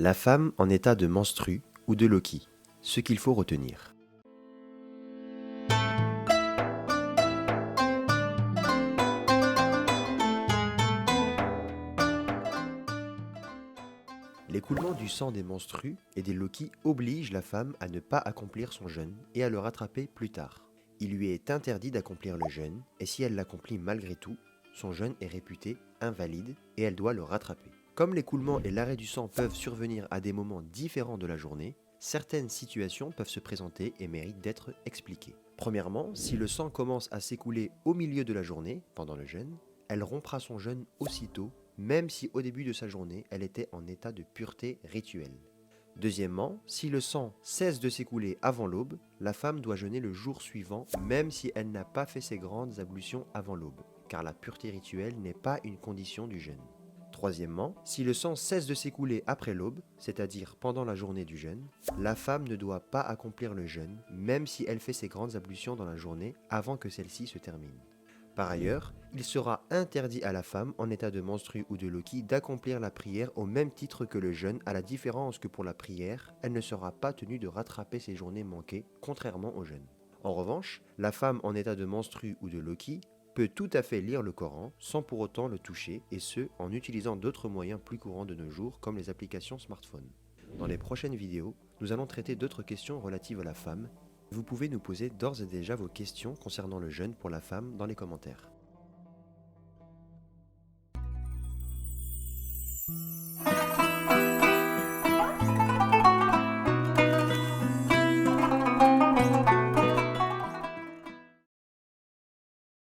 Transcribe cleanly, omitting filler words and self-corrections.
La femme en état de menstru ou de Loki, ce qu'il faut retenir. L'écoulement du sang des menstrues et des Loki oblige la femme à ne pas accomplir son jeûne et à le rattraper plus tard. Il lui est interdit d'accomplir le jeûne et si elle l'accomplit malgré tout, son jeûne est réputé invalide et elle doit le rattraper. Comme l'écoulement et l'arrêt du sang peuvent survenir à des moments différents de la journée, certaines situations peuvent se présenter et méritent d'être expliquées. Premièrement, si le sang commence à s'écouler au milieu de la journée, pendant le jeûne, elle rompra son jeûne aussitôt, même si au début de sa journée, elle était en état de pureté rituelle. Deuxièmement, si le sang cesse de s'écouler avant l'aube, la femme doit jeûner le jour suivant, même si elle n'a pas fait ses grandes ablutions avant l'aube, car la pureté rituelle n'est pas une condition du jeûne. Troisièmement, si le sang cesse de s'écouler après l'aube, c'est-à-dire pendant la journée du jeûne, la femme ne doit pas accomplir le jeûne, même si elle fait ses grandes ablutions dans la journée avant que celle-ci se termine. Par ailleurs, il sera interdit à la femme en état de menstru ou de Loki d'accomplir la prière au même titre que le jeûne, à la différence que pour la prière, elle ne sera pas tenue de rattraper ses journées manquées, contrairement au jeûne. En revanche, la femme en état de menstru ou de Loki peut tout à fait lire le Coran sans pour autant le toucher, et ce, en utilisant d'autres moyens plus courants de nos jours comme les applications smartphone. Dans les prochaines vidéos, nous allons traiter d'autres questions relatives à la femme. Vous pouvez nous poser d'ores et déjà vos questions concernant le jeûne pour la femme dans les commentaires.